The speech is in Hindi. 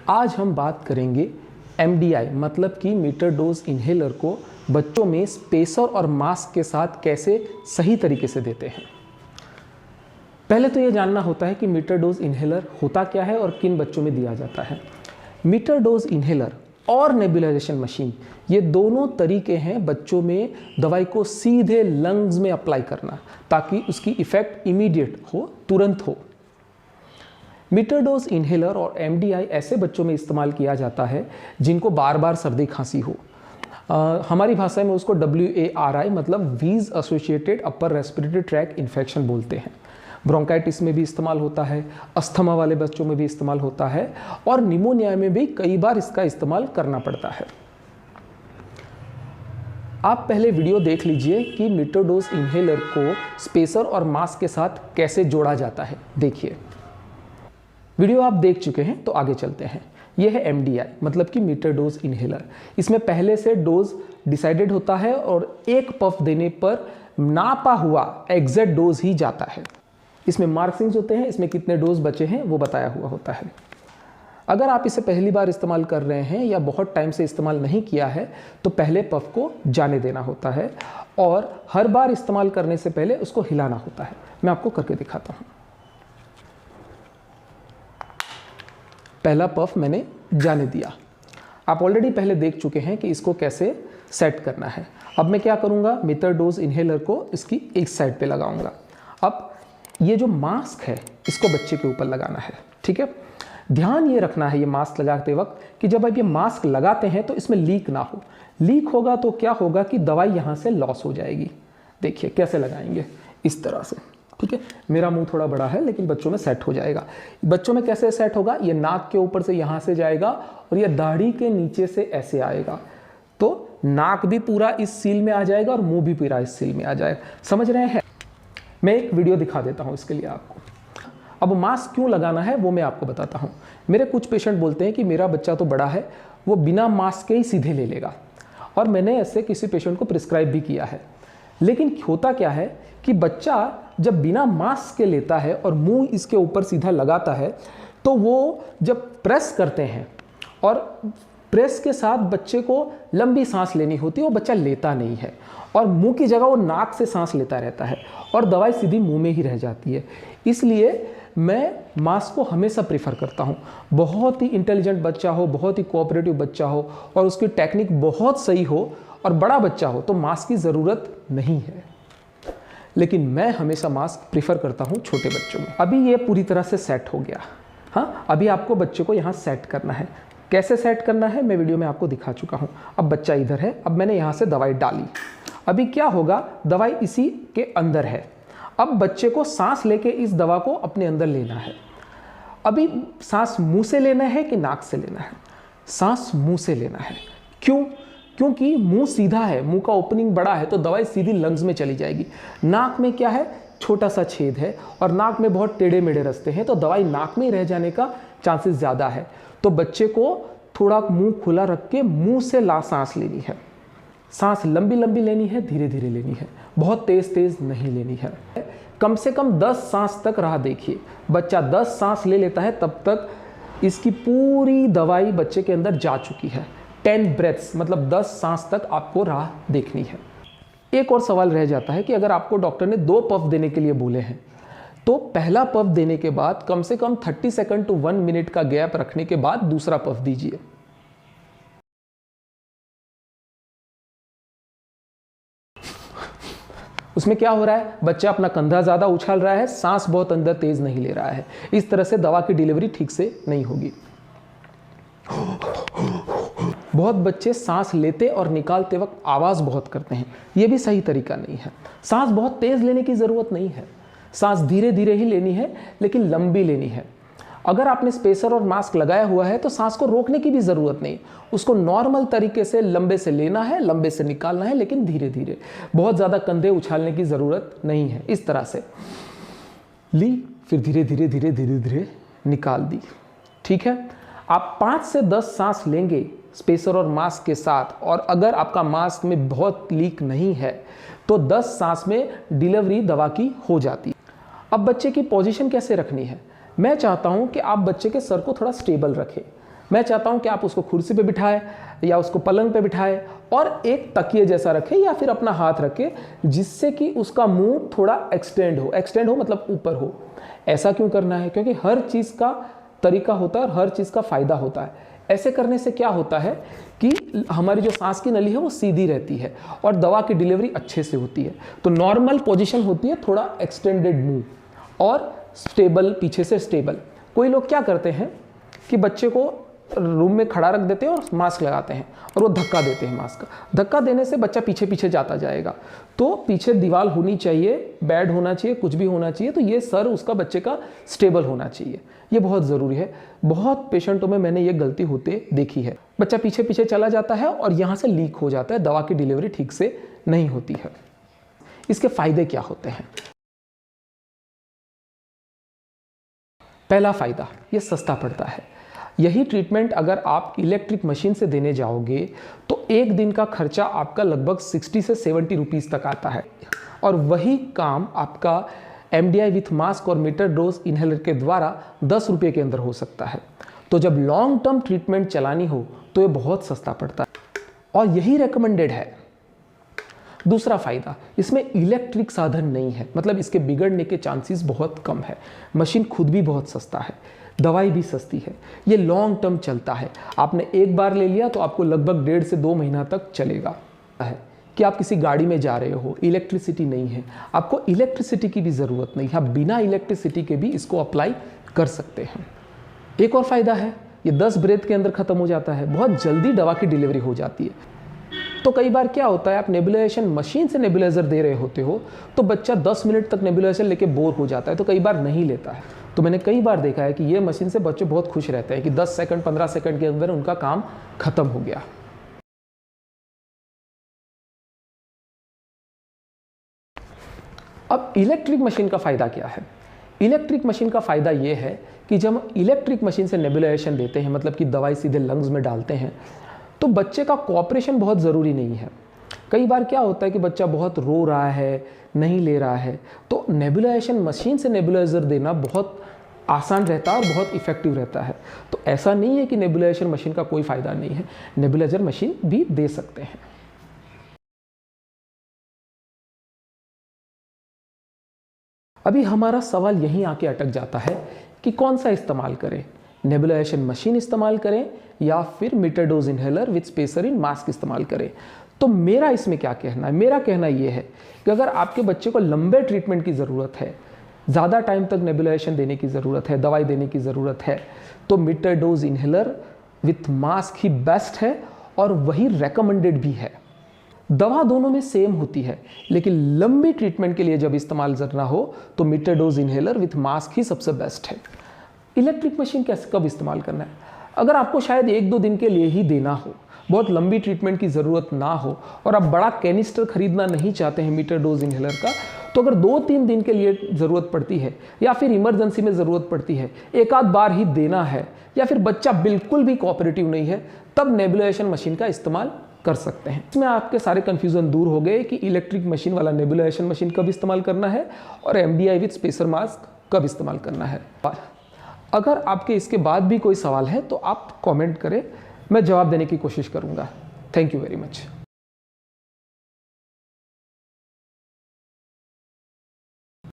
आज हम बात करेंगे MDI मतलब कि मीटर डोज इन्हेलर को बच्चों में स्पेसर और मास्क के साथ कैसे सही तरीके से देते हैं। पहले तो ये जानना होता है कि मीटर डोज इन्हेलर होता क्या है और किन बच्चों में दिया जाता है। मीटर डोज इन्हेलर और नेबुलाइजेशन मशीन, ये दोनों तरीके हैं बच्चों में दवाई को सीधे लंग्स में अप्लाई करना ताकि उसकी इफेक्ट इमीडिएट हो, तुरंत हो। मीटर डोज इन्हेलर और MDI ऐसे बच्चों में इस्तेमाल किया जाता है जिनको बार बार सर्दी खांसी हो। हमारी भाषा में उसको WARI मतलब वीज associated upper respiratory tract infection बोलते हैं। ब्रोंकाइटिस में भी इस्तेमाल होता है, अस्थमा वाले बच्चों में भी इस्तेमाल होता है और निमोनिया में भी कई बार इसका इस्तेमाल करना पड़ता है। आप पहले वीडियो देख लीजिए कि मीटर डोज इन्हेलर को स्पेसर और मास्क के साथ कैसे जोड़ा जाता है। देखिए, वीडियो आप देख चुके हैं तो आगे चलते हैं। यह है MDI मतलब कि मीटर डोज इन्हेलर। इसमें पहले से डोज डिसाइडेड होता है और एक पफ देने पर नापा हुआ एग्जैक्ट डोज ही जाता है। इसमें मार्किंग्स होते हैं, इसमें कितने डोज बचे हैं वो बताया हुआ होता है। अगर आप इसे पहली बार इस्तेमाल कर रहे हैं या बहुत टाइम से इस्तेमाल नहीं किया है तो पहले पफ को जाने देना होता है और हर बार इस्तेमाल करने से पहले उसको हिलाना होता है। मैं आपको करके दिखाता हूँ। पहला पफ मैंने जाने दिया। आप ऑलरेडी पहले देख चुके हैं कि इसको कैसे सेट करना है। अब मैं क्या करूँगा, मीटर डोज इन्हेलर को इसकी एक साइड पे लगाऊंगा। अब ये जो मास्क है इसको बच्चे के ऊपर लगाना है, ठीक है। ध्यान ये रखना है ये मास्क लगाते वक्त कि जब आप ये मास्क लगाते हैं तो इसमें लीक ना हो। लीक होगा तो क्या होगा कि दवाई यहाँ से लॉस हो जाएगी। देखिए कैसे लगाएंगे, इस तरह से, ठीक है। मेरा मुंह थोड़ा बड़ा है लेकिन बच्चों में सेट हो जाएगा। बच्चों में कैसे सेट होगा, ये नाक के ऊपर से यहाँ से जाएगा और ये दाढ़ी के नीचे से ऐसे आएगा, तो नाक भी पूरा इस सील में आ जाएगा और मुंह भी पूरा इस सील में आ जाएगा। समझ रहे हैं? मैं एक वीडियो दिखा देता हूँ इसके लिए आपको। अब मास्क क्यों लगाना है वो मैं आपको बताता हूँ। मेरे कुछ पेशेंट बोलते हैं कि मेरा बच्चा तो बड़ा है, वो बिना मास्क के ही सीधे ले लेगा, और मैंने ऐसे किसी पेशेंट को प्रिस्क्राइब भी किया है। लेकिन होता क्या है कि बच्चा जब बिना मास्क के लेता है और मुंह इसके ऊपर सीधा लगाता है तो वो जब प्रेस करते हैं और प्रेस के साथ बच्चे को लंबी सांस लेनी होती है, वो बच्चा लेता नहीं है और मुंह की जगह वो नाक से सांस लेता रहता है और दवाई सीधी मुंह में ही रह जाती है। इसलिए मैं मास्क को हमेशा प्रीफर करता हूँ। बहुत ही इंटेलिजेंट बच्चा हो, बहुत ही कोऑपरेटिव बच्चा हो और उसकी टेक्निक बहुत सही हो और बड़ा बच्चा हो तो मास्क की ज़रूरत नहीं है, लेकिन मैं हमेशा मास्क प्रीफर करता हूँ छोटे बच्चों में। अभी ये पूरी तरह से सेट हो गया। हाँ, अभी आपको बच्चे को यहाँ सेट करना है। कैसे सेट करना है मैं वीडियो में आपको दिखा चुका हूँ। अब बच्चा इधर है, अब मैंने यहाँ से दवाई डाली। अभी क्या होगा, दवाई इसी के अंदर है। अब बच्चे को सांस लेके इस दवा को अपने अंदर लेना है। अभी सांस मुंह से लेना है कि नाक से लेना है? सांस मुंह से लेना है। क्यों? क्योंकि मुंह सीधा है, मुंह का ओपनिंग बड़ा है तो दवाई सीधी लंग्स में चली जाएगी। नाक में क्या है, छोटा सा छेद है और नाक में बहुत टेढ़े मेढ़े रास्ते हैं तो दवाई नाक में ही रह जाने का चांसेस ज़्यादा है। तो बच्चे को थोड़ा मुंह खुला रख के मुंह से सांस लेनी है। सांस लंबी लंबी लेनी है, धीरे धीरे लेनी है, बहुत तेज तेज नहीं लेनी है। कम से कम 10 सांस तक राह देखिए। बच्चा 10 सांस ले लेता है तब तक इसकी पूरी दवाई बच्चे के अंदर जा चुकी है। 10 ब्रेथ्स मतलब 10 सांस तक आपको राह देखनी है। एक और सवाल रह जाता है कि अगर आपको डॉक्टर ने 2 पफ देने के लिए बोले हैं तो पहला पफ देने के बाद कम से कम 30 सेकंड टू 1 मिनट का गैप रखने के बाद दूसरा पफ दीजिए। उसमें क्या हो रहा है, बच्चा अपना कंधा ज़्यादा उछाल रहा है, सांस बहुत अंदर तेज नहीं ले रहा है। इस तरह से दवा की डिलीवरी ठीक से नहीं होगी। बहुत बच्चे सांस लेते और निकालते वक्त आवाज़ बहुत करते हैं, ये भी सही तरीका नहीं है। सांस बहुत तेज़ लेने की ज़रूरत नहीं है, सांस धीरे धीरे ही लेनी है लेकिन लंबी लेनी है। अगर आपने स्पेसर और मास्क लगाया हुआ है तो सांस को रोकने की भी ज़रूरत नहीं, उसको नॉर्मल तरीके से लंबे से लेना है, लंबे से निकालना है, लेकिन धीरे धीरे। बहुत ज़्यादा कंधे उछालने की ज़रूरत नहीं है। इस तरह से ली, फिर धीरे धीरे धीरे धीरे धीरे निकाल दी, ठीक है। आप 5 से 10 सांस लेंगे स्पेसर और मास्क के साथ, और अगर आपका मास्क में बहुत लीक नहीं है तो 10 सांस में डिलीवरी दवा की हो जाती है। अब बच्चे की पोजीशन कैसे रखनी है, मैं चाहता हूं कि आप बच्चे के सर को थोड़ा स्टेबल रखें। मैं चाहता हूं कि आप उसको कुर्सी पे बिठाएं या उसको पलंग पे बिठाएं और एक तकिए जैसा रखें या फिर अपना हाथ रखें, जिससे कि उसका मुंह थोड़ा एक्सटेंड हो मतलब ऊपर हो। ऐसा क्यों करना है? क्योंकि हर चीज़ का तरीका होता है और हर चीज़ का फ़ायदा होता है। ऐसे करने से क्या होता है कि हमारी जो सांस की नली है वो सीधी रहती है और दवा की डिलीवरी अच्छे से होती है। तो नॉर्मल पोजीशन होती है थोड़ा एक्सटेंडेड मुंह और स्टेबल, पीछे से स्टेबल। कोई लोग क्या करते हैं कि बच्चे को रूम में खड़ा रख देते हैं और मास्क लगाते हैं और वो धक्का देते हैं मास्क का। धक्का देने से बच्चा पीछे पीछे जाता जाएगा। तो पीछे दीवार होनी चाहिए, बेड होना चाहिए, कुछ भी होना चाहिए। तो ये सर उसका बच्चे का स्टेबल होना चाहिए, ये बहुत ज़रूरी है। बहुत पेशेंटों में मैंने ये गलती होते देखी है, बच्चा पीछे पीछे चला जाता है और यहाँ से लीक हो जाता है, दवा की डिलीवरी ठीक से नहीं होती है। इसके फायदे क्या होते हैं? पहला फ़ायदा, ये सस्ता पड़ता है। यही ट्रीटमेंट अगर आप इलेक्ट्रिक मशीन से देने जाओगे तो एक दिन का खर्चा आपका लगभग 60 से 70 रुपीज़ तक आता है और वही काम आपका MDI विथ मास्क और मीटर डोज इनहेलर के द्वारा 10 रुपये के अंदर हो सकता है। तो जब लॉन्ग टर्म ट्रीटमेंट चलानी हो तो ये बहुत सस्ता पड़ता है और यही रेकमेंडेड है। दूसरा फ़ायदा, इसमें इलेक्ट्रिक साधन नहीं है, मतलब इसके बिगड़ने के चांसेस बहुत कम है। मशीन खुद भी बहुत सस्ता है, दवाई भी सस्ती है, ये लॉन्ग टर्म चलता है। आपने एक बार ले लिया तो आपको लगभग 1.5 से 2 महीना तक चलेगा। है कि आप किसी गाड़ी में जा रहे हो, इलेक्ट्रिसिटी नहीं है, आपको इलेक्ट्रिसिटी की भी ज़रूरत नहीं है, आप बिना इलेक्ट्रिसिटी के भी इसको अप्लाई कर सकते हैं। एक और फ़ायदा है, ये 10 ब्रेथ के अंदर ख़त्म हो जाता है, बहुत जल्दी दवा की डिलीवरी हो जाती है। तो कई बार क्या होता है, आप नेबुलाइजेशन मशीन से नेबुलाइजर दे रहे होते हो तो बच्चा 10 मिनट तक नेबुलाइजर लेके बोर हो जाता है, तो कई बार नहीं लेता है। तो मैंने कई बार देखा है कि ये मशीन से बच्चे बहुत खुश रहते हैं कि 10 सेकंड 15 सेकंड के अंदर उनका काम खत्म हो गया। अब इलेक्ट्रिक मशीन का फ़ायदा क्या है? इलेक्ट्रिक मशीन का फ़ायदा ये है कि जब हम इलेक्ट्रिक मशीन से नेबुलाइजेशन देते हैं, मतलब कि दवाई सीधे लंग्स में डालते हैं, तो बच्चे का कोऑपरेशन बहुत ज़रूरी नहीं है। कई बार क्या होता है कि बच्चा बहुत रो रहा है, नहीं ले रहा है, तो नेबुलाइजेशन मशीन से नेबुलाइजर देना बहुत आसान रहता है और बहुत इफ़ेक्टिव रहता है। तो ऐसा नहीं है कि नेबुलाइजेशन मशीन का कोई फ़ायदा नहीं है, नेबुलाइजर मशीन भी दे सकते हैं। अभी हमारा सवाल यहीं आके अटक जाता है कि कौन सा इस्तेमाल करें, नेबुलाइजेशन मशीन इस्तेमाल करें या फिर meter dose inhaler with spacer in mask इस्तेमाल करें। तो मेरा इसमें क्या कहना है? मेरा कहना ये है कि अगर आपके बच्चे को लंबे ट्रीटमेंट की ज़रूरत है, ज़्यादा टाइम तक नेबुलाइजेशन देने की ज़रूरत है, दवाई देने की ज़रूरत है, तो meter dose inhaler with mask ही बेस्ट है और वही रेकमेंडेड भी है। दवा दोनों में सेम होती है, लेकिन लंबी ट्रीटमेंट के लिए जब इस्तेमाल करना हो तो meter dose inhaler with mask ही सबसे बेस्ट है। इलेक्ट्रिक मशीन कैसे कब इस्तेमाल करना है? अगर आपको शायद 1-2 दिन के लिए ही देना हो, बहुत लंबी ट्रीटमेंट की ज़रूरत ना हो और आप बड़ा कैनिस्टर खरीदना नहीं चाहते हैं मीटर डोज इनहेलर का, तो अगर 2-3 दिन के लिए ज़रूरत पड़ती है या फिर इमरजेंसी में ज़रूरत पड़ती है, एक आध बार ही देना है या फिर बच्चा बिल्कुल भी कोऑपरेटिव नहीं है, तब नेबुलाइजेशन मशीन का इस्तेमाल कर सकते हैं। इसमें आपके सारे कन्फ्यूज़न दूर हो गए कि इलेक्ट्रिक मशीन वाला नेबुलाइजेशन मशीन कब इस्तेमाल करना है और MDI विथ स्पेसर मास्क कब इस्तेमाल करना है। अगर आपके इसके बाद भी कोई सवाल है तो आप कमेंट करें, मैं जवाब देने की कोशिश करूँगा। Thank you very much.